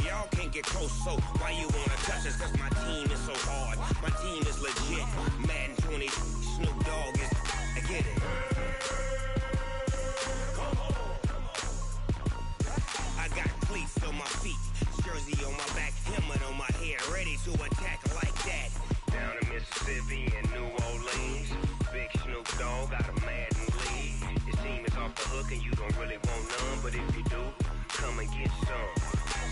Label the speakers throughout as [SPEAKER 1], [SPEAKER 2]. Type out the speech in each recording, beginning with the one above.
[SPEAKER 1] Y'all can't get close, so why you wanna touch us? Cause my team is so hard. My team is legit. Madden 20, Snoop Dogg is. I get it. I got cleats on my feet, jersey on my back, helmet on my head, ready to attack like that. Down in Mississippi and New Orleans, big Snoop Dogg got a Madden league. Your team is off the hook and you don't really want none, but if you do, come and get some.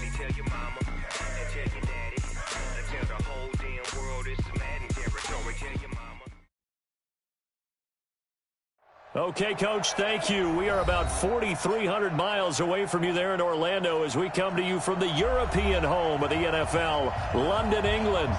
[SPEAKER 1] See, tell your mama and tell your daddy, and tell the whole damn world it's Madden territory. Tell your mama.
[SPEAKER 2] Okay, Coach, thank you. We are about 4,300 miles away from you there in Orlando as we come to you from the European home of the NFL, London, England.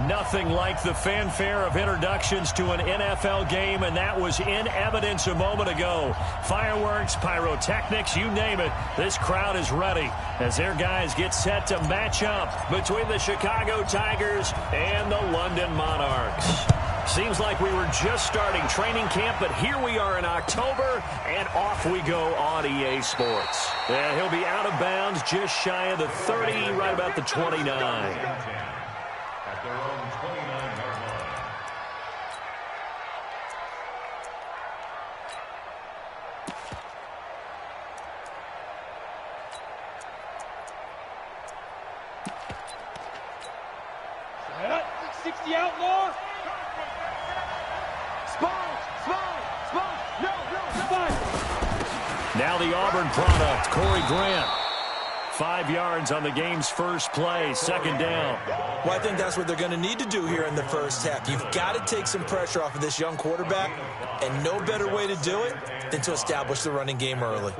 [SPEAKER 2] Nothing like the fanfare of introductions to an NFL game, and that was in evidence a moment ago. Fireworks, pyrotechnics, you name it. This crowd is ready as their guys get set to match up between the Chicago Tigers and the London Monarchs. Seems like we were just starting training camp, but here we are in October, and off we go on EA Sports. And he'll be out of bounds just shy of the 30, right about the 29. At their own 29-yard line.
[SPEAKER 3] Set. 60 out more.
[SPEAKER 2] Now the Auburn product, Corey Grant. 5 yards on the game's first play, second down.
[SPEAKER 4] Well, I think that's what they're going to need to do here in the first half. You've got to take some pressure off of this young quarterback, and no better way to do it than to establish the running game early.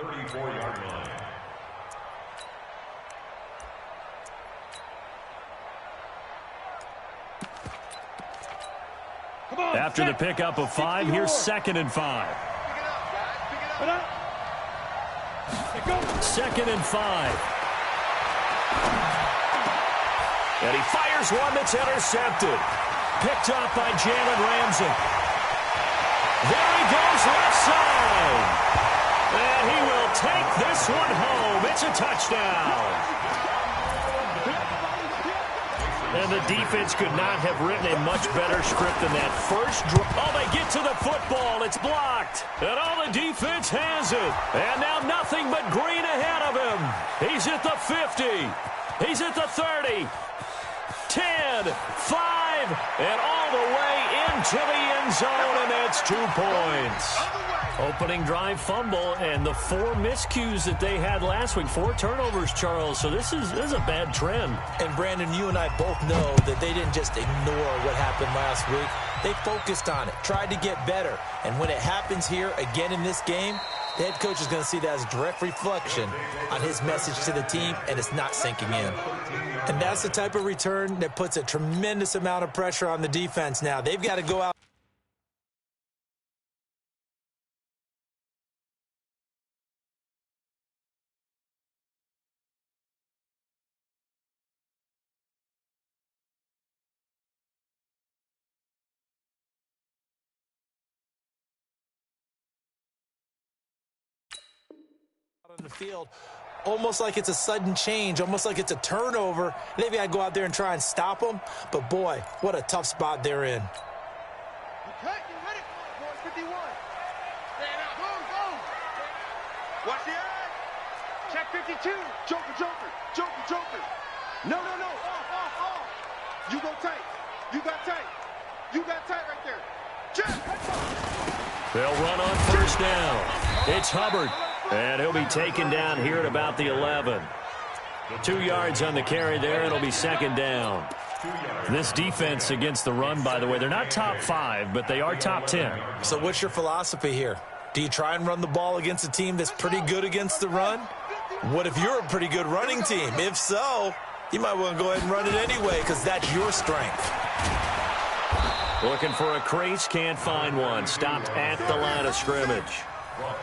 [SPEAKER 2] After the pickup of 5, here's 2nd and 5. 2nd and 5. And he fires one that's intercepted. Picked off by Jalen Ramsey. There he goes left side. And he will take this one home. It's a touchdown. And the defense could not have written a much better script than that first drive. Oh, they get to the football. It's blocked. And all the defense has it. And now nothing but green ahead of him. He's at the 50. He's at the 30. 10, 5, and all the way into the end zone, and that's 2 points. Opening drive fumble, and the 4 miscues that they had last week, 4 turnovers, Charles. So this is a bad trend.
[SPEAKER 4] And, Brandon, you and I both know that they didn't just ignore what happened last week. They focused on it, tried to get better. And when it happens here again in this game, the head coach is going to see that as a direct reflection on his message to the team, and it's not sinking in. And that's the type of return that puts a tremendous amount of pressure on the defense now. They've got to go out. On the field, almost like it's a sudden change, almost like it's a turnover. They've got to go out there and try and stop them. But, boy, what a tough spot they're in.
[SPEAKER 3] Okay, get ready. 51. Stand out. Boom, boom. Watch the eye. Check 52. Joker, joker, joker, joker. No, no, no. Off. You go tight. You got tight. You got tight right there. Check.
[SPEAKER 2] They'll run on first down. It's Hubbard. And he'll be taken down here at about the 11. 2 yards on the carry there. It'll be second down. This defense against the run, by the way, they're not top 5, but they are top 10.
[SPEAKER 4] So what's your philosophy here? Do you try and run the ball against a team that's pretty good against the run? What if you're a pretty good running team? If so, you might want to go ahead and run it anyway because that's your strength.
[SPEAKER 2] Looking for a crease, can't find one. Stopped at the line of scrimmage.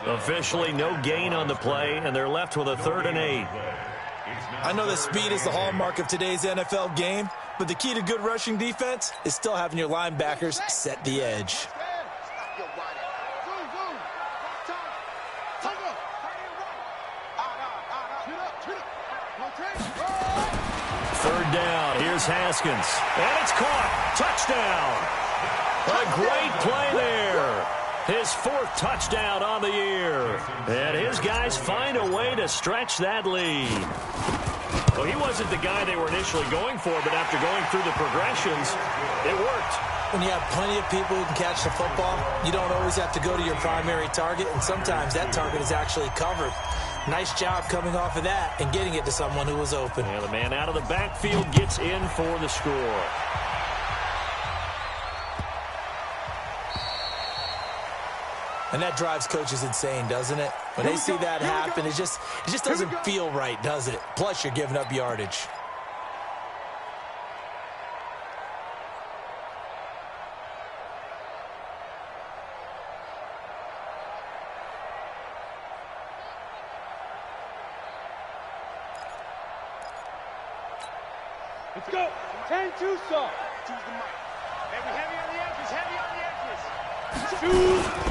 [SPEAKER 2] Officially no gain on the play, and they're left with a 3rd and 8.
[SPEAKER 4] I know that speed is the hallmark of today's NFL game, but the key to good rushing defense is still having your linebackers set the edge.
[SPEAKER 2] third down. Here's Haskins. And it's caught. Touchdown. A great play there. His 4th touchdown on the year. And his guys find a way to stretch that lead. Well, he wasn't the guy they were initially going for, but after going through the progressions, it worked.
[SPEAKER 4] When you have plenty of people who can catch the football, you don't always have to go to your primary target, and sometimes that target is actually covered. Nice job coming off of that and getting it to someone who was open.
[SPEAKER 2] Yeah, the man out of the backfield gets in for the score.
[SPEAKER 4] And that drives coaches insane, doesn't it? When they see that happen, it just doesn't feel right, does it? Plus, you're giving up yardage.
[SPEAKER 3] Let's go. 10-2 saw. Choose the mic. Heavy on the edges. Heavy on the edges.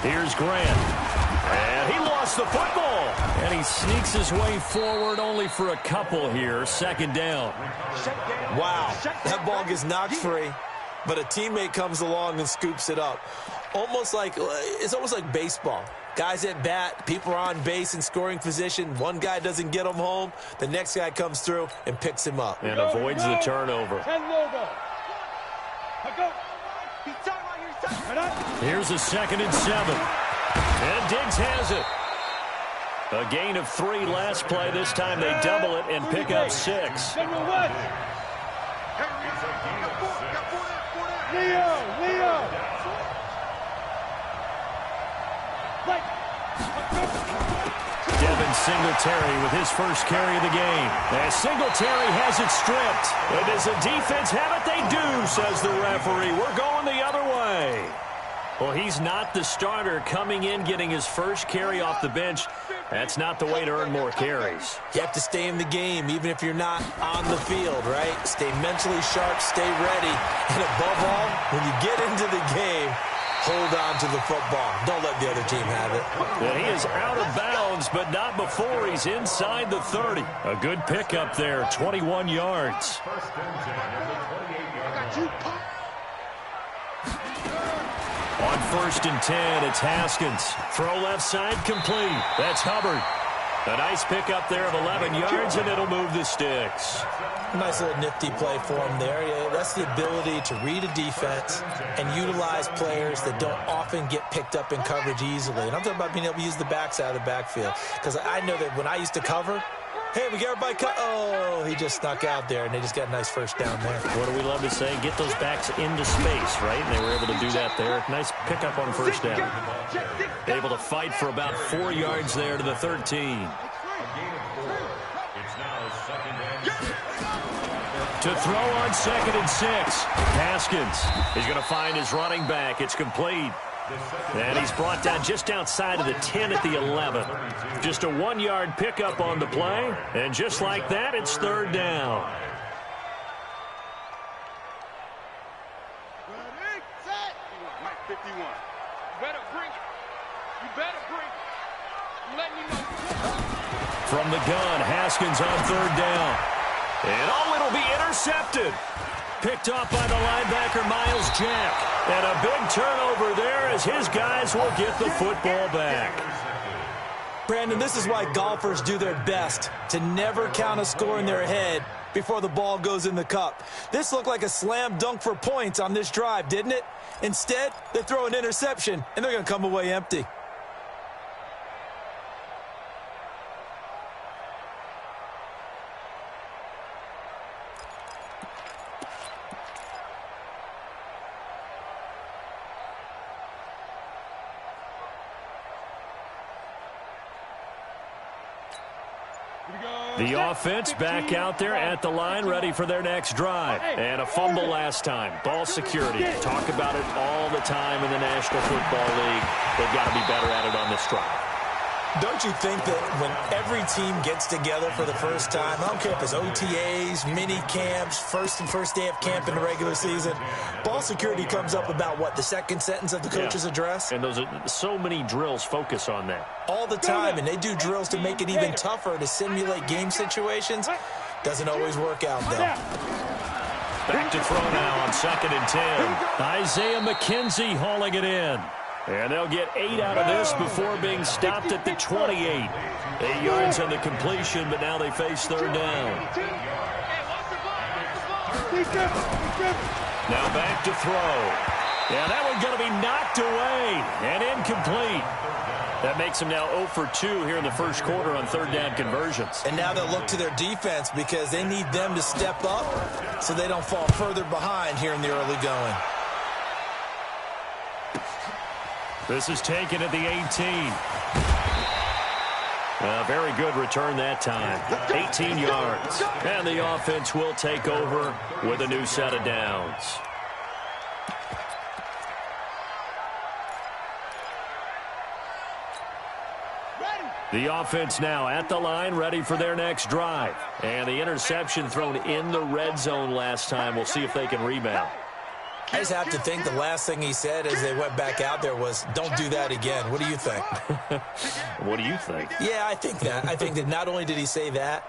[SPEAKER 2] Here's Grant. And he lost the football. And he sneaks his way forward only for a couple here. Second down.
[SPEAKER 4] Wow. That ball gets knocked free, but a teammate comes along and scoops it up. It's almost like baseball. Guys at bat, people are on base in scoring position. One guy doesn't get him home. The next guy comes through and picks him up.
[SPEAKER 2] And avoids the turnover. Here's a 2nd and 7. And Diggs has it. A gain of 3 last play. This time they double it and pick up 6.
[SPEAKER 3] Leo.
[SPEAKER 2] Devin Singletary with his first carry of the game. As Singletary has it stripped. And does the defense have it? They do, says the referee. We're going the other way. Well, he's not the starter coming in, getting his first carry off the bench. That's not the way to earn more carries.
[SPEAKER 4] You have to stay in the game, even if you're not on the field, right? Stay mentally sharp, stay ready. And above all, when you get into the game, hold on to the football. Don't let the other team have it.
[SPEAKER 2] And he is out of bounds, but not before he's inside the 30. A good pickup there, 21 yards. On 1st and 10, it's Haskins. Throw left side complete. That's Hubbard. A nice pickup there of 11 yards, and it'll move the sticks.
[SPEAKER 4] Nice little nifty play for him there. Yeah, that's the ability to read a defense and utilize players that don't often get picked up in coverage easily. And I'm talking about being able to use the backside of the backfield. Because I know that when I used to cover, hey, we got everybody cut. Oh, he just snuck out there, and they just got a nice first down there.
[SPEAKER 2] What do we love to say? Get those backs into space, right? And they were able to do that there. Nice pickup on first down. Able to fight for about 4 yards there to the 13. To throw on 2nd and 6. Haskins is going to find his running back. It's complete. And he's brought down just outside of the 10 at the 11. Just a 1-yard pickup on the play. And just like that, it's 3rd down.
[SPEAKER 3] Ready, set. Mike 51. You better bring it. You better bring it. I'm letting you know.
[SPEAKER 2] From the gun, Haskins on 3rd down. And it'll be intercepted. Picked off by the linebacker, Miles Jack. And a big turnover there as his guys will get the football back.
[SPEAKER 4] Brandon, this is why golfers do their best to never count a score in their head before the ball goes in the cup. This looked like a slam dunk for points on this drive, didn't it? Instead, they throw an interception, and they're going to come away empty.
[SPEAKER 2] The offense back out there at the line, ready for their next drive. And a fumble last time. Ball security. Talk about it all the time in the National Football League. They've got to be better at it on this drive.
[SPEAKER 4] Don't you think that when every team gets together for the first time, I don't care if it's OTAs, mini camps, first day of camp in the regular season, ball security comes up about, what, the second sentence of the coach's address?
[SPEAKER 2] And those are so many drills focus on that.
[SPEAKER 4] All the time, and they do drills to make it even tougher to simulate game situations. Doesn't always work out, though.
[SPEAKER 2] Back to throw now on 2nd and 10. Isaiah McKenzie hauling it in. And they'll get 8 out of this before being stopped at the 28. 8 yards on the completion, but now they face 3rd down. Now back to throw. Yeah, that one's going to be knocked away and incomplete. That makes them now 0 for 2 here in the first quarter on 3rd down conversions.
[SPEAKER 4] And now they'll look to their defense because they need them to step up so they don't fall further behind here in the early going.
[SPEAKER 2] This is taken at the 18. Very good return that time. 18 yards. And the offense will take over with a new set of downs. The offense now at the line, ready for their next drive. And the interception thrown in the red zone last time. We'll see if they can rebound.
[SPEAKER 4] I just have to think the last thing he said as they went back out there was, don't do that again. What do you think?
[SPEAKER 2] What do you think?
[SPEAKER 4] Yeah, I think that. I think that not only did he say that,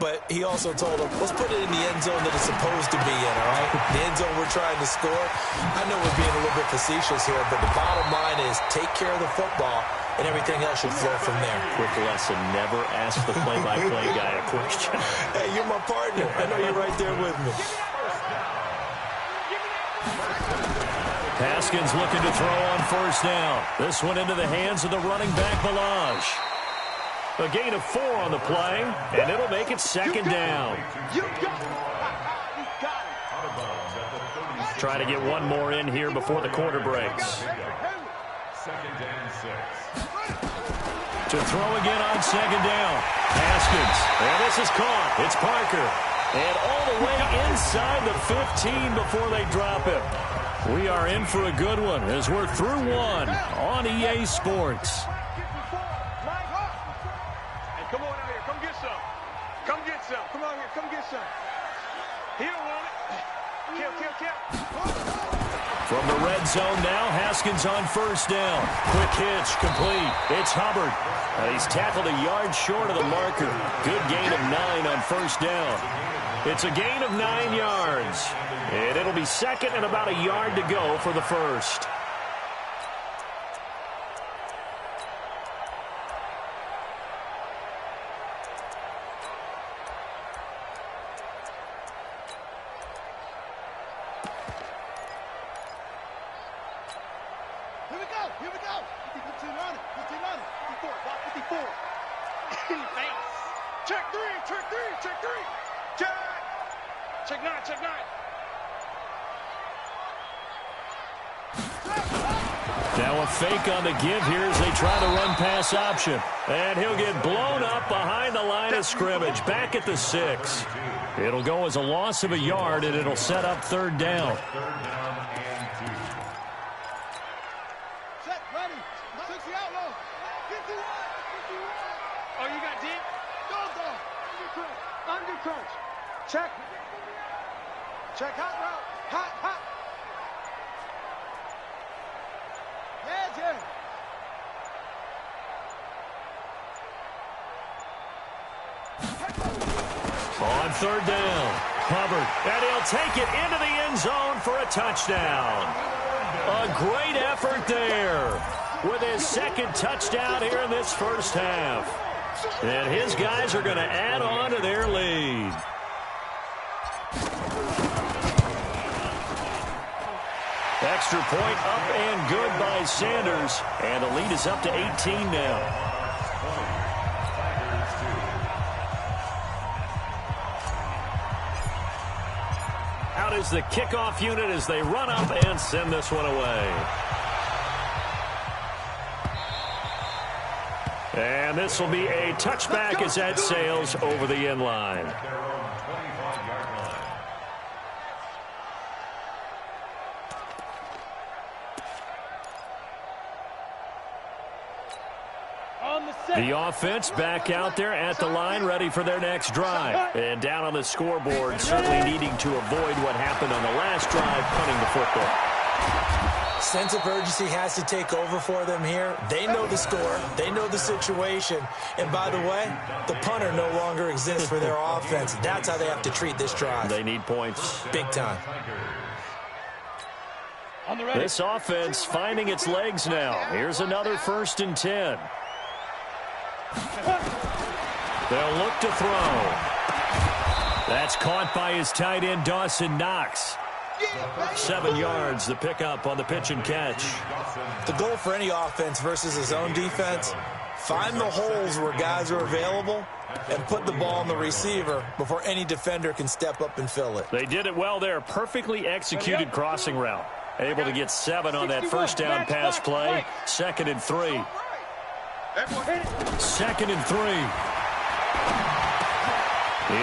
[SPEAKER 4] but he also told him, let's put it in the end zone that it's supposed to be in, all right? The end zone we're trying to score. I know we're being a little bit facetious here, but the bottom line is take care of the football, and everything else should flow from there.
[SPEAKER 2] Quick lesson, never ask the play-by-play guy a question.
[SPEAKER 4] Hey, you're my partner. I know you're right there with me.
[SPEAKER 2] Haskins looking to throw on 1st down. This one into the hands of the running back, Balaj. A gain of 4 on the play, and it'll make it 2nd down. Try to get one more in here before the quarter breaks. To throw again on 2nd down. Haskins. And this is caught. It's Parker. And all the way inside the 15 before they drop him. We are in for a good one as we're through one on EA Sports.
[SPEAKER 3] Hey, come on out here. Come get some. Come get some. Come on here. Come get some. He don't want it. Kill.
[SPEAKER 2] From the red zone now, Haskins on 1st down. Quick hitch, complete. It's Hubbard. And he's tackled a yard short of the marker. Good gain of 9 on 1st down. It's a gain of 9 yards. And it'll be 2nd and about a yard to go for the first.
[SPEAKER 3] Here we go. 15 on it. 54, block 54. Face. Check 3. Check 9.
[SPEAKER 2] Now a fake on the give here as they try to run pass option. And he'll get blown up behind the line of scrimmage, back at the 6. It'll go as a loss of a yard, and it'll set up 3rd down.
[SPEAKER 3] Set, ready. 60 out low. 51. Oh, you got deep? Go. Under crunch. Check. Hot route. Hot. Yeah.
[SPEAKER 2] On 3rd down, Hubbard, and he'll take it into the end zone for a touchdown. A great effort there with his 2nd touchdown here in this first half. And his guys are going to add on to their lead. Extra point up and good by Sanders. And the lead is up to 18 now. Out is the kickoff unit as they run up and send this one away. And this will be a touchback as that sails over the end line. The offense back out there at the line, ready for their next drive. And down on the scoreboard, certainly needing to avoid what happened on the last drive, punting the football.
[SPEAKER 4] Sense of urgency has to take over for them here. They know the score. They know the situation. And by the way, the punter no longer exists for their offense. That's how they have to treat this drive.
[SPEAKER 2] They need points.
[SPEAKER 4] Big time.
[SPEAKER 2] This offense finding its legs now. Here's another 1st and 10. They'll look to throw. That's caught by his tight end, Dawson Knox. 7 yards, the pickup on the pitch and catch.
[SPEAKER 4] The goal for any offense versus his own defense, find the holes where guys are available and put the ball on the receiver before any defender can step up and fill it.
[SPEAKER 2] They did it well there. Perfectly executed crossing route. Able to get 7 on that first down pass play. 2nd and 3. 2nd and 3.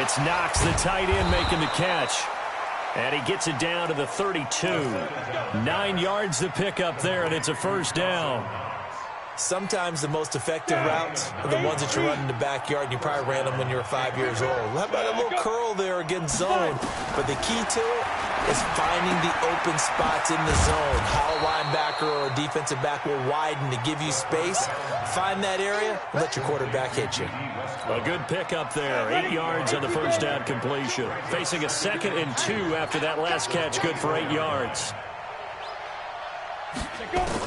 [SPEAKER 2] It's Knox, the tight end, making the catch. And he gets it down to the 32. 9 yards the pickup there, and it's a 1st down.
[SPEAKER 4] Sometimes the most effective routes are the ones that you run in the backyard, and you probably ran them when you were 5 years old. How about a little curl there against zone? But the key to it is finding the open spots in the zone. How a linebacker or a defensive back will widen to give you space. Find that area and let your quarterback hit you.
[SPEAKER 2] A good pickup there. 8 yards on the 1st down completion. Facing a 2nd and 2 after that last catch. Good for 8 yards.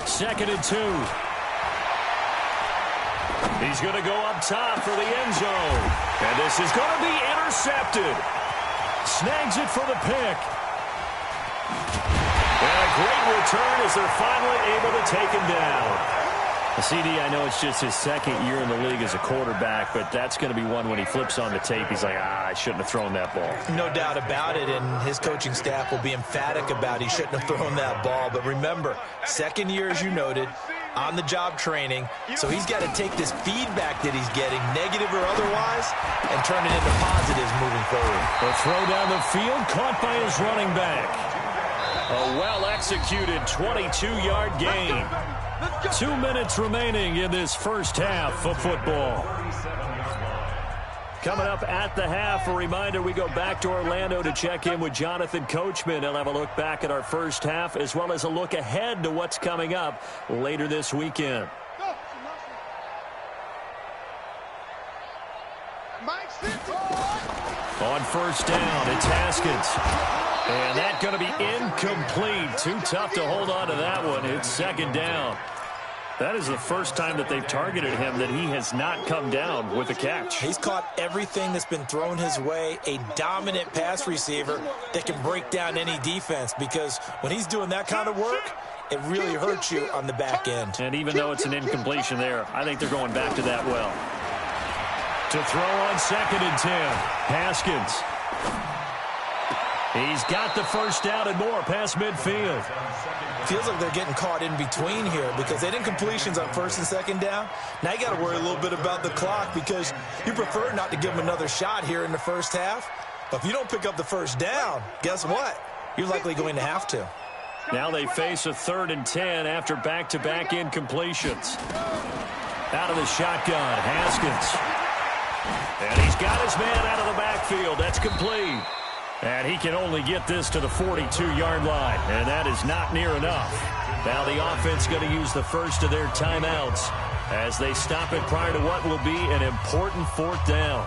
[SPEAKER 2] 2nd and 2. He's going to go up top for the end zone. And this is going to be intercepted. Snags it for the pick. And a great return as they're finally able to take him down. CD, I know it's just his 2nd year in the league as a quarterback, but that's going to be one when he flips on the tape. He's like, I shouldn't have thrown that ball.
[SPEAKER 4] No doubt about it, and his coaching staff will be emphatic about he shouldn't have thrown that ball. But remember, 2nd year, as you noted, on-the-job training, so he's got to take this feedback that he's getting, negative or otherwise, and turn it into positives moving forward.
[SPEAKER 2] The throw down the field, caught by his running back. A well-executed 22-yard gain. 2 minutes remaining in this first half of football. Coming up at the half, a reminder, we go back to Orlando to check in with Jonathan Coachman. He'll have a look back at our first half as well as a look ahead to what's coming up later this weekend. On 1st down, it's Haskins. And that's going to be incomplete. Too tough to hold on to that one. It's 2nd down. That is the first time that they've targeted him that he has not come down with a catch.
[SPEAKER 4] He's caught everything that's been thrown his way, a dominant pass receiver that can break down any defense, because when he's doing that kind of work, it really hurts you on the back end.
[SPEAKER 2] And even though it's an incompletion there, I think they're going back to that well. To throw on 2nd and 10, Haskins. He's got the 1st down and more past midfield.
[SPEAKER 4] Feels like they're getting caught in between here because they didn't completions on 1st and 2nd down. Now you got to worry a little bit about the clock because you prefer not to give them another shot here in the first half. But if you don't pick up the 1st down, guess what? You're likely going to have to.
[SPEAKER 2] Now they face a 3rd and 10 after back-to-back incompletions. Out of the shotgun, Haskins. And he's got his man out of the backfield. That's complete. And he can only get this to the 42-yard line, and that is not near enough. Now the offense going to use the first of their timeouts as they stop it prior to what will be an important 4th down.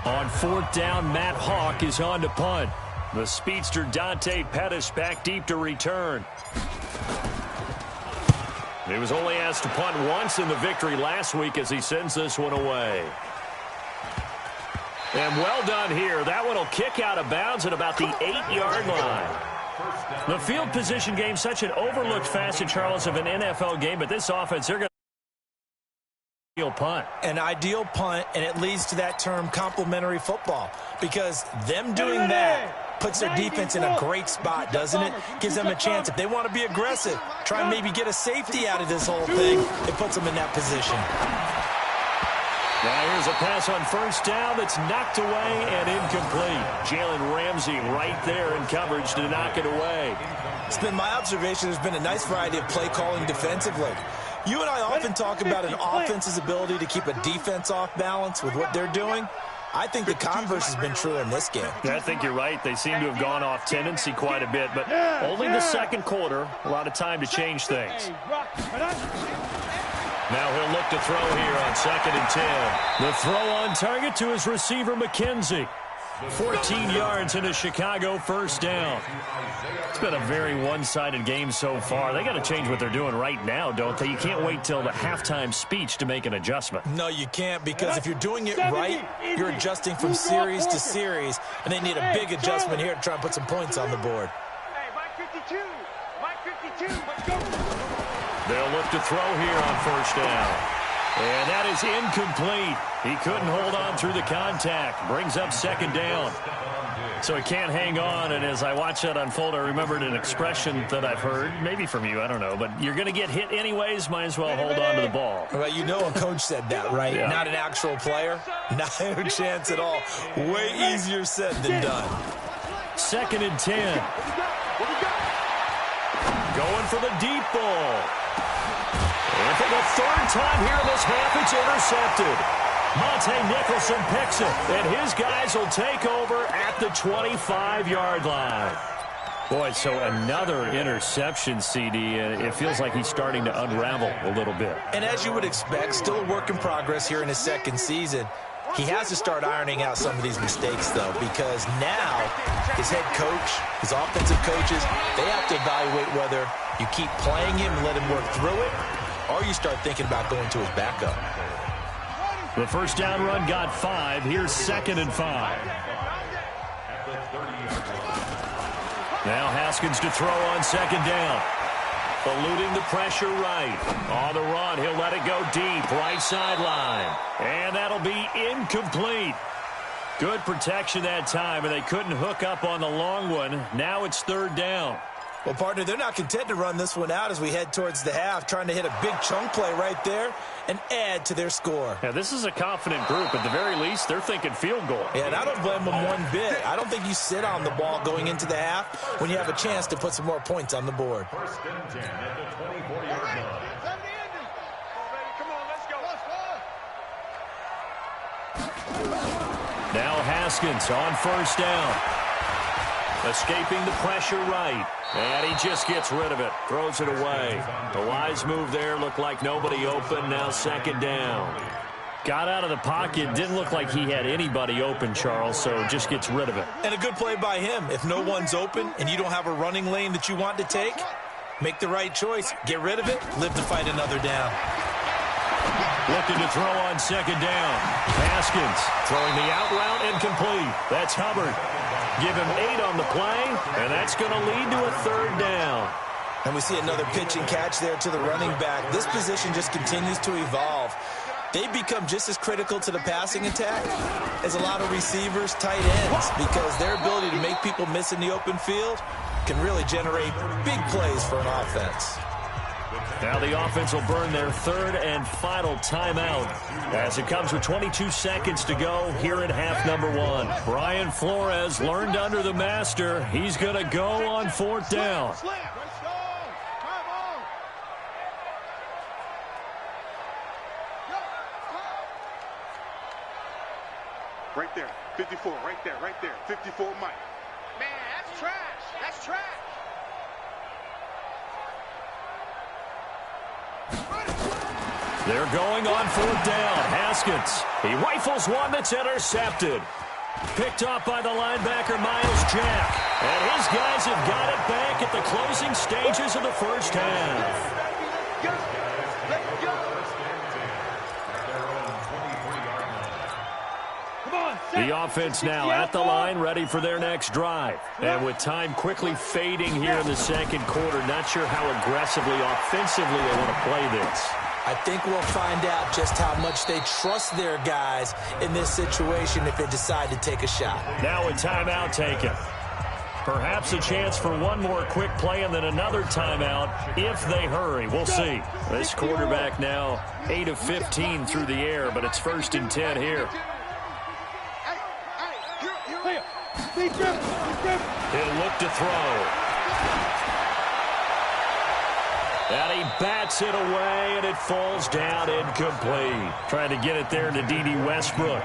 [SPEAKER 2] On 4th down, Matt Hawk is on to punt. The speedster Dante Pettis back deep to return. He was only asked to punt once in the victory last week as he sends this one away. And well done here. That one will kick out of bounds at about the 8-yard line. The field position game, such an overlooked facet, Charles, of an NFL game, but this offense, they're going to ideal punt.
[SPEAKER 4] An ideal punt, and it leads to that term complementary football, because them doing that puts their defense in a great spot, doesn't it? Gives them a chance. If they want to be aggressive, try and maybe get a safety out of this whole thing, it puts them in that position.
[SPEAKER 2] Now here's a pass on 1st down that's knocked away and incomplete. Jalen Ramsey right there in coverage to knock it away.
[SPEAKER 4] It's been my observation there's been a nice variety of play calling defensively. You and I often talk about an offense's ability to keep a defense off balance with what they're doing. I think the converse has been true in this game.
[SPEAKER 2] Yeah, I think you're right. They seem to have gone off tendency quite a bit, but only the second quarter. A lot of time to change things. Now he'll look to throw here on 2nd and 10. The throw on target to his receiver, McKenzie. 14 yards in a Chicago first down. It's been a very one-sided game so far. They got to change what they're doing right now, don't they? You can't wait till the halftime speech to make an adjustment.
[SPEAKER 4] No, you can't, because if you're doing it right, you're adjusting from series to series, and they need a big adjustment here to try and put some points on the board.
[SPEAKER 3] Hey, Mike 52. Mike 52. Let's go.
[SPEAKER 2] They'll look to throw here on first down. And that is incomplete. He couldn't hold on through the contact. Brings up 2nd down. So he can't hang on, and as I watch that unfold, I remembered an expression that I've heard, maybe from you, I don't know, but you're going to get hit anyways, might as well hold on to the ball.
[SPEAKER 4] Well, you know a coach said that, right?
[SPEAKER 2] Yeah.
[SPEAKER 4] Not an actual player. Not a chance at all. Way easier said than done.
[SPEAKER 2] 2nd and 10. Going for the deep ball. And for the 3rd time here in this half, it's intercepted. Monte Nicholson picks it, and his guys will take over at the 25-yard line. Boy, so another interception, CD, and it feels like he's starting to unravel a little bit.
[SPEAKER 4] And as you would expect, still a work in progress here in his 2nd season. He has to start ironing out some of these mistakes, though, because now his head coach, his offensive coaches, they have to evaluate whether you keep playing him and let him work through it, or you start thinking about going to his backup.
[SPEAKER 2] The first down run got 5. Here's 2nd and 5. Now Haskins to throw on 2nd down. Eluding the pressure right. On the run, he'll let it go deep. Right sideline. And that'll be incomplete. Good protection that time, and they couldn't hook up on the long one. Now it's 3rd down.
[SPEAKER 4] Well, partner, they're not content to run this one out as we head towards the half, trying to hit a big chunk play right there and add to their score.
[SPEAKER 2] Yeah, this is a confident group. At the very least, they're thinking field goal.
[SPEAKER 4] Yeah, and I don't blame them one bit. I don't think you sit on the ball going into the half when you have a chance to put some more points on the board.
[SPEAKER 3] 1st and 10 at the 24-yard line. Come on, let's go.
[SPEAKER 2] Now Haskins on 1st down. Escaping the pressure right. And he just gets rid of it. Throws it away. The wise move there. Looked like nobody open. Now 2nd down. Got out of the pocket. Didn't look like he had anybody open, Charles, so just gets rid of it.
[SPEAKER 4] And a good play by him. If no one's open and you don't have a running lane that you want to take, make the right choice. Get rid of it. Live to fight another down.
[SPEAKER 2] Looking to throw on 2nd down. Haskins throwing the out route incomplete. That's Hubbard. Give him 8 on the play, and that's going to lead to a 3rd down.
[SPEAKER 4] And we see another pitch and catch there to the running back. This position just continues to evolve. They become just as critical to the passing attack as a lot of receivers, tight ends, because their ability to make people miss in the open field can really generate big plays for an offense.
[SPEAKER 2] Now the offense will burn their 3rd and final timeout as it comes with 22 seconds to go here in half number 1. Brian Flores learned under the master. He's going to go on 4th down.
[SPEAKER 3] Right there, 54, right there, 54, Mike. Man, that's trash, that's trash.
[SPEAKER 2] They're going on 4th down. Haskins. He rifles one that's intercepted. Picked off by the linebacker, Miles Jack. And his guys have got it back at the closing stages of the first half. The offense now at the line, ready for their next drive. And with time quickly fading here in the 2nd quarter, not sure how aggressively, offensively they want to play this.
[SPEAKER 4] I think we'll find out just how much they trust their guys in this situation if they decide to take a shot.
[SPEAKER 2] Now a timeout taken. Perhaps a chance for one more quick play and then another timeout if they hurry. We'll see. This quarterback now 8 of 15 through the air, but it's 1st and 10 here. He'll look to throw. And he bats it away, and it falls down incomplete. Trying to get it there to D.D. Westbrook.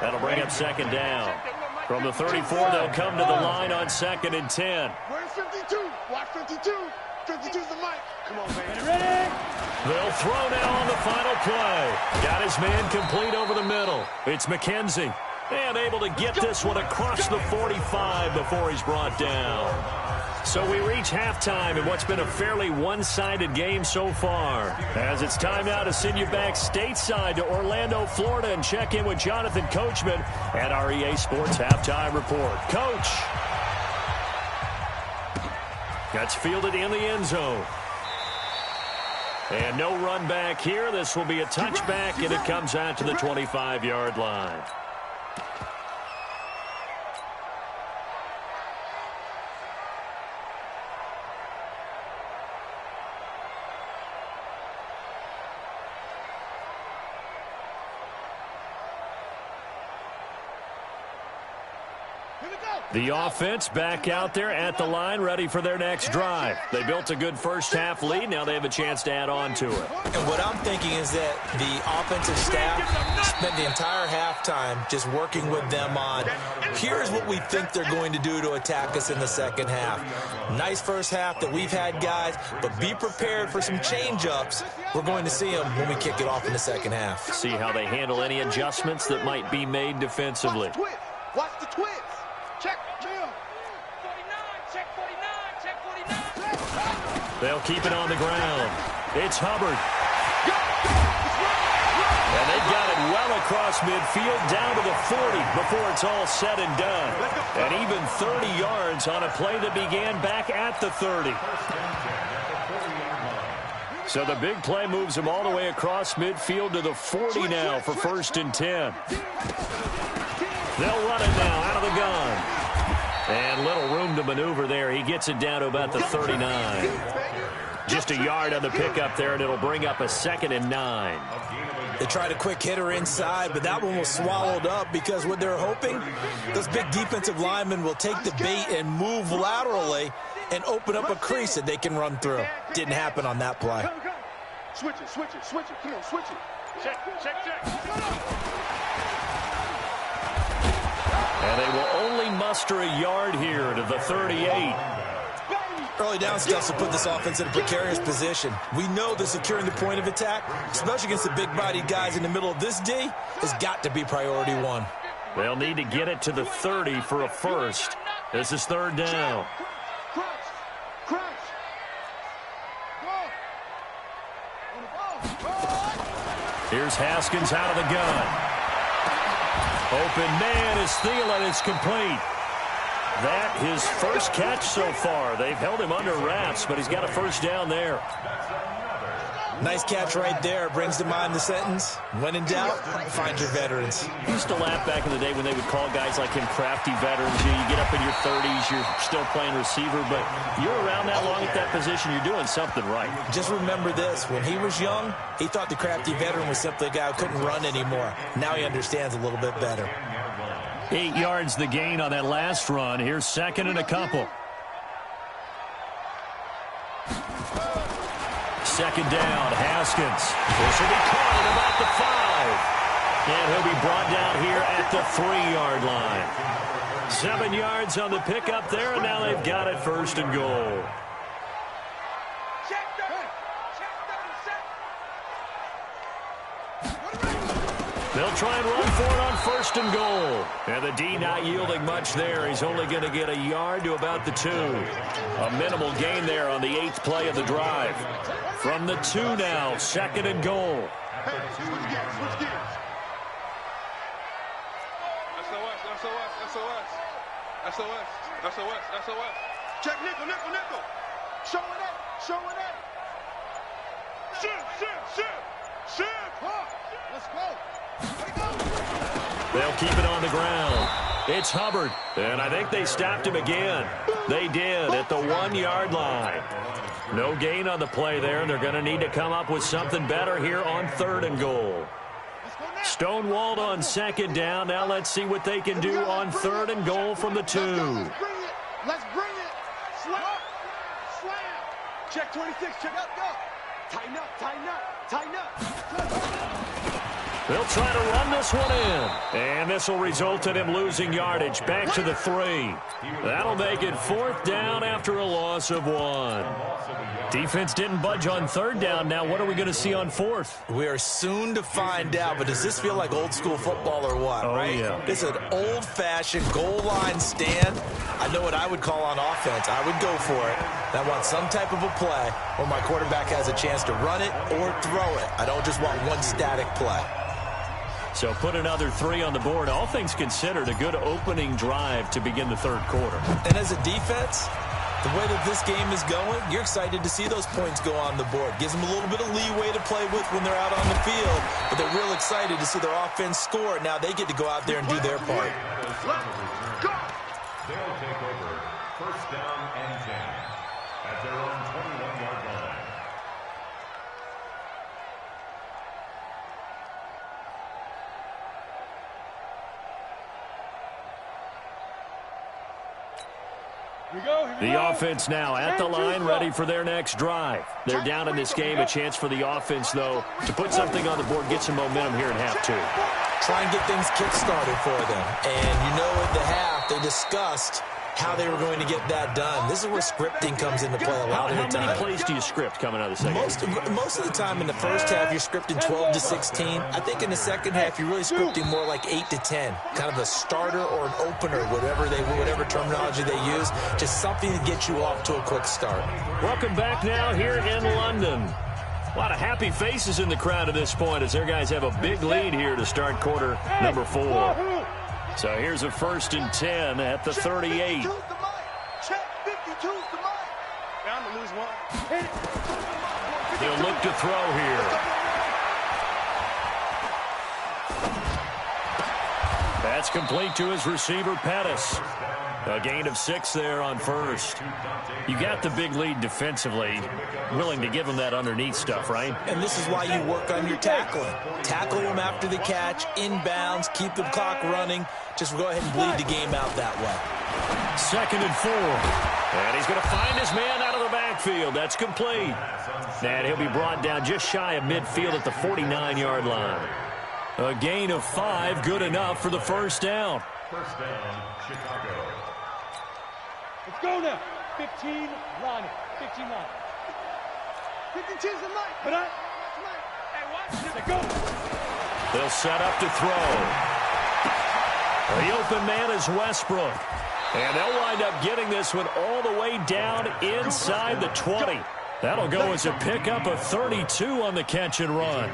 [SPEAKER 2] That'll bring up second down. From the 34, they'll come to the line on 2nd and 10.
[SPEAKER 3] Where's 52? Watch 52. 52's the mic. Come on, man. Ready?
[SPEAKER 2] They'll throw now on the final play. Got his man complete over the middle. It's McKenzie. And able to get this one across the 45 before he's brought down. So we reach halftime in what's been a fairly one-sided game so far. As it's time now to send you back stateside to Orlando, Florida, and check in with Jonathan Coachman at our EA Sports Halftime Report. Coach. That's fielded in the end zone. And no run back here. This will be a touchback, and it comes out to the 25-yard line. The offense back out there at the line, ready for their next drive. They built a good first-half lead. Now they have a chance to add on to it.
[SPEAKER 4] And what I'm thinking is that the offensive staff spent the entire halftime just working with them on, here's what we think they're going to do to attack us in the second half. Nice first half that we've had, guys, but be prepared for some change-ups. We're going to see them when we kick it off in the second half.
[SPEAKER 2] See how they handle any adjustments that might be made defensively.
[SPEAKER 3] Watch the twist. Check.
[SPEAKER 5] Check 49. Check 49.
[SPEAKER 2] They'll keep it on the ground. It's Hubbard. And they've got it well across midfield, down to the 40 before it's all said and done. And even 30 yards on a play that began back at the 30. So the big play moves them all the way across midfield to the 40 now for 1st and 10. They'll run it now out of the gun. And little room to maneuver there. He gets it down to about the 39. Just a yard on the pickup there, and it'll bring up a 2nd and 9.
[SPEAKER 4] They tried a quick hitter inside, but that one was swallowed up because what they're hoping, those big defensive linemen will take the bait and move laterally and open up a crease that they can run through. Didn't happen on that play.
[SPEAKER 3] Switch it. Come on, switch it. Check.
[SPEAKER 2] And they will only muster a yard here to the 38.
[SPEAKER 4] Early down stuff to put this offense in a precarious position. We know that securing the point of attack, especially against the big-bodied guys in the middle of this D, has got to be priority one.
[SPEAKER 2] They'll need to get it to the 30 for a first. This is 3rd down.
[SPEAKER 3] Crunch.
[SPEAKER 2] Here's Haskins out of the gun. Open man is Thielen. It's complete. That his first catch so far. They've held him under wraps, but he's got a first down there.
[SPEAKER 4] Nice catch right there. Brings to mind the sentence, when in doubt, find your veterans.
[SPEAKER 2] I used to laugh back in the day when they would call guys like him crafty veterans. You get up in your 30s, you're still playing receiver, but you're around that long at that position, you're doing something right.
[SPEAKER 4] Just remember this. When he was young, he thought the crafty veteran was simply a guy who couldn't run anymore. Now he understands a little bit better.
[SPEAKER 2] 8 yards the gain on that last run. Here's 2nd and a couple. 2nd down, Haskins. This will be caught at about the 5. And he'll be brought down here at the 3-yard line. 7 yards on the pickup there, and now they've got it 1st and goal. They'll try and run for it on 1st and goal. And the D not yielding much there. He's only going to get a yard to about the 2. A minimal gain there on the 8th play of the drive. From the 2 now, 2nd and goal.
[SPEAKER 3] Switch gears. SOS. Check nickel. Showing up. Shit. Let's go.
[SPEAKER 2] They'll keep it on the ground. It's Hubbard. And I think they stopped him again. They did at the 1-yard line. No gain on the play there, and they're going to need to come up with something better here on 3rd and goal. Stonewalled on 2nd down. Now let's see what they can do on 3rd and goal from the 2.
[SPEAKER 3] Let's bring it. Slam. Check 26, check up, go. Tighten up, tighten up, tighten up.
[SPEAKER 2] They'll try to run this one in. And this will result in him losing yardage. Back to the 3. That'll make it 4th down after a loss of 1. Defense didn't budge on 3rd down. Now what are we going to see on 4th?
[SPEAKER 4] We are soon to find out, but does this feel like old school football or what, right?
[SPEAKER 2] Yeah.
[SPEAKER 4] This is an old-fashioned goal line stand. I know what I would call on offense. I would go for it. I want some type of a play where my quarterback has a chance to run it or throw it. I don't just want one static play.
[SPEAKER 2] So put another 3 on the board. All things considered, a good opening drive to begin the 3rd quarter.
[SPEAKER 4] And as a defense, the way that this game is going, you're excited to see those points go on the board. Gives them a little bit of leeway to play with when they're out on the field, but they're real excited to see their offense score. Now they get to go out there and do their part.
[SPEAKER 6] They'll take over 1st down and 10 at their own 21-yard line.
[SPEAKER 2] The offense now at the line, ready for their next drive. They're down in this game. A chance for the offense, though, to put something on the board, get some momentum here in half 2.
[SPEAKER 4] Try and get things kick-started for them. And you know at the half, they discussed how they were going to get that done. This is where scripting comes into play a lot of the time.
[SPEAKER 2] How many plays do you script coming out of the second?
[SPEAKER 4] Most of the time in the first half, you're scripting 12 to 16. I think in the second half, you're really scripting more like 8 to 10. Kind of a starter or an opener, whatever terminology they use. Just something to get you off to a quick start.
[SPEAKER 2] Welcome back now here in London. A lot of happy faces in the crowd at this point as their guys have a big lead here to start quarter number 4. So here's a 1st and 10 at the 38.
[SPEAKER 3] Check 52's the mic. Bound to lose one.
[SPEAKER 2] He'll look to throw here. That's complete to his receiver, Pettis. A gain of 6 there on 1st. You got the big lead defensively. Willing to give him that underneath stuff, right?
[SPEAKER 4] And this is why you work on your tackling. Tackle them after the catch, inbounds, keep the clock running. Just go ahead and bleed the game out that way.
[SPEAKER 2] 2nd and 4. And he's going to find his man out of the backfield. That's complete. And he'll be brought down just shy of midfield at the 49-yard line. A gain of 5, good enough for the 1st down.
[SPEAKER 6] 1st down, Chicago.
[SPEAKER 5] Let's go now. 15, line it. 15 line.
[SPEAKER 3] 52's the mic.
[SPEAKER 5] Put on. Hey, watch. Go.
[SPEAKER 2] They'll set up to throw. The open man is Westbrook. And they'll wind up getting this one all the way down inside the 20. That'll go as a pickup of 32 on the catch and run.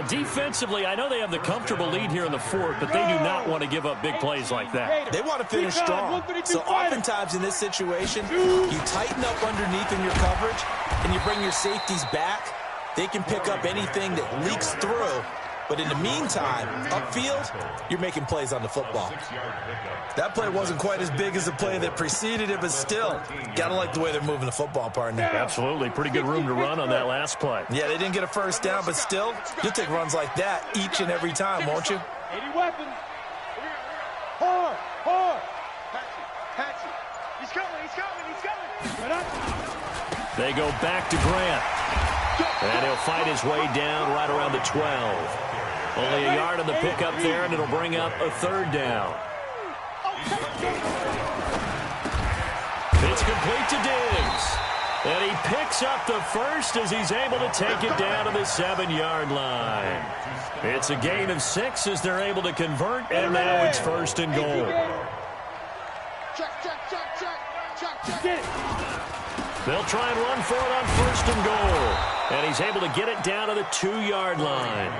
[SPEAKER 2] Defensively, I know they have the comfortable lead here in the 4th, but they do not want to give up big plays like that.
[SPEAKER 4] They want to finish strong. So oftentimes in this situation, you tighten up underneath in your coverage, and you bring your safeties back. They can pick up anything that leaks through. But in the meantime, upfield, you're making plays on the football. That play wasn't quite as big as the play that preceded it, but still, gotta like the way they're moving the football, partner.
[SPEAKER 2] Absolutely. Pretty good room to run on that last play.
[SPEAKER 4] Yeah, they didn't get a 1st down, but still, you'll take runs like that each and every time, won't you?
[SPEAKER 5] 80 weapons.
[SPEAKER 3] Hard. Patchy. He's coming.
[SPEAKER 2] They go back to Grant. And he'll fight his way down right around the 12. Only a yard on the pickup there, and it'll bring up a 3rd down. It's complete to Diggs. And he picks up the 1st as he's able to take it down to the 7-yard line. It's a gain of 6 as they're able to convert, and now it's 1st and goal.
[SPEAKER 3] Check.
[SPEAKER 2] They'll try and run for it on 1st and goal. And he's able to get it down to the 2-yard line.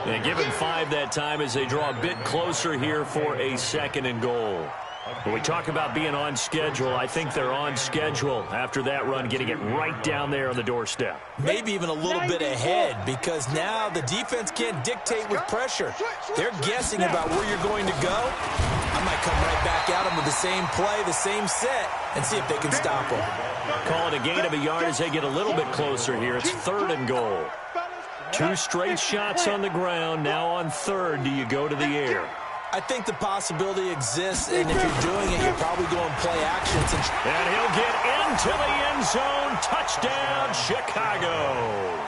[SPEAKER 2] And give him 5 that time as they draw a bit closer here for a 2nd and goal. When we talk about being on schedule, I think they're on schedule after that run, getting it right down there on the doorstep.
[SPEAKER 4] Maybe even a little bit ahead, because now the defense can't dictate with pressure. They're guessing about where you're going to go. I might come right back at them with the same play, the same set, and see if they can stop them.
[SPEAKER 2] Call it a gain of a yard as they get a little bit closer here. It's 3rd and goal. 2 straight shots on the ground. Now on 3rd, do you go to the air?
[SPEAKER 4] I think the possibility exists, and if you're doing it, you're probably going play actions.
[SPEAKER 2] And he'll get into the end zone. Touchdown, Chicago.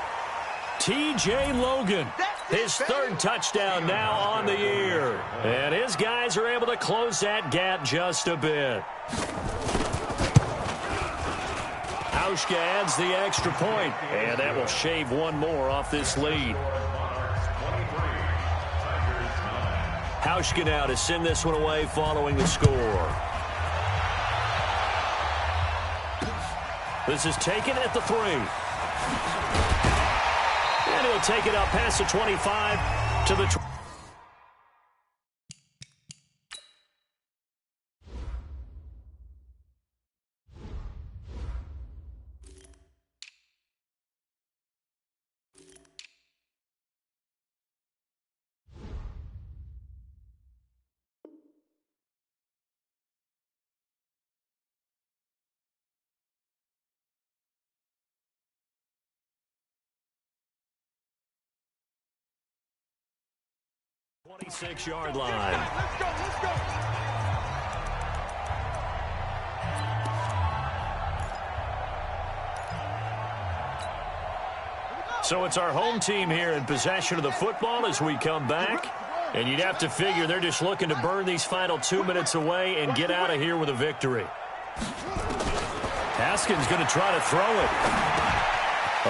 [SPEAKER 2] T.J. Logan, his third touchdown now on the year. And his guys are able to close that gap just a bit. Hauschka adds the extra point, and that will shave one more off this lead. Hauschka now to send this one away following the score. This is taken at the 3. And he'll take it up past the 25 to the 20. .26-yard line.
[SPEAKER 3] Let's go.
[SPEAKER 2] So it's our home team here in possession of the football as we come back. And you'd have to figure they're just looking to burn these final 2 minutes away and get out of here with a victory. Haskins going to try to throw it.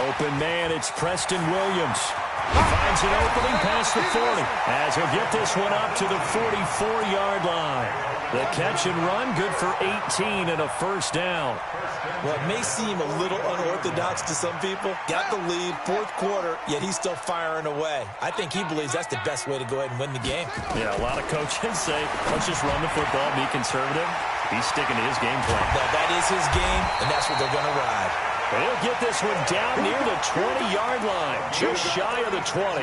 [SPEAKER 2] Open man, it's Preston Williams. Finds an opening past the 40 as he'll get this one up to the 44-yard line. The catch and run, good for 18 and a first down.
[SPEAKER 4] Well, it may seem a little unorthodox to some people. Got the lead, fourth quarter, yet he's still firing away. I think he believes that's the best way to go ahead and win the game.
[SPEAKER 2] Yeah, a lot of coaches say, let's just run the football, be conservative. He's sticking to his game plan.
[SPEAKER 4] Well, that is his game, and that's what they're going to ride.
[SPEAKER 2] And he'll get this one down near the 20-yard line, just shy of the 20.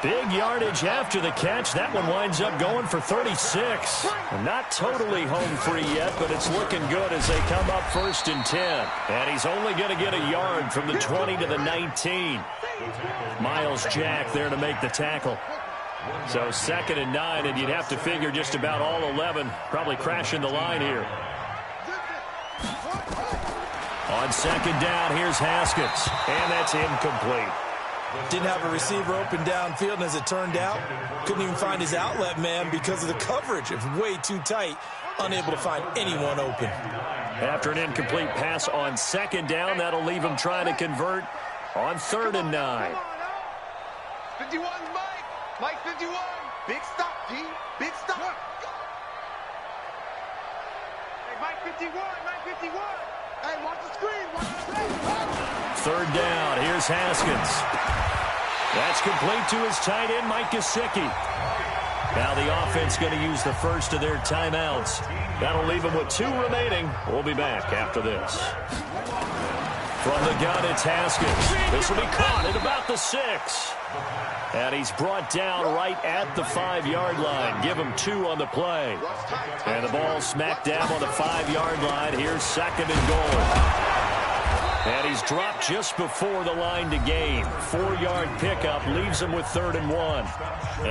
[SPEAKER 2] Big yardage after the catch. That one winds up going for 36. Not totally home free yet, but it's looking good as they come up 1st and 10. And he's only going to get a yard from the 20 to the 19. Miles Jack there to make the tackle. So 2nd and 9, and you'd have to figure just about all 11 probably crashing the line here. On 2nd down, here's Haskins, and that's incomplete.
[SPEAKER 4] Didn't have a receiver open downfield, and as it turned out, couldn't even find his outlet man because of the coverage. It was way too tight, unable to find anyone open.
[SPEAKER 2] After an incomplete pass on 2nd down, that'll leave him trying to convert on 3rd and 9.
[SPEAKER 3] 51, Mike 51. Big stop, G. Big stop. Hey, Mike 51, Mike 51. Hey, watch the screen, watch the screen.
[SPEAKER 2] 3rd down, here's Haskins. That's complete to his tight end, Mike Gesicki. Now the offense going to use the first of their timeouts. That'll leave them with 2 remaining. We'll be back after this. From the gun, it's Haskins. This will be caught at about the 6. And he's brought down right at the 5-yard line. Give him 2 on the play. And the ball smack dab on the 5-yard line. Here's 2nd and goal. And he's dropped just before the line to gain. 4-yard pickup leaves him with 3rd and 1.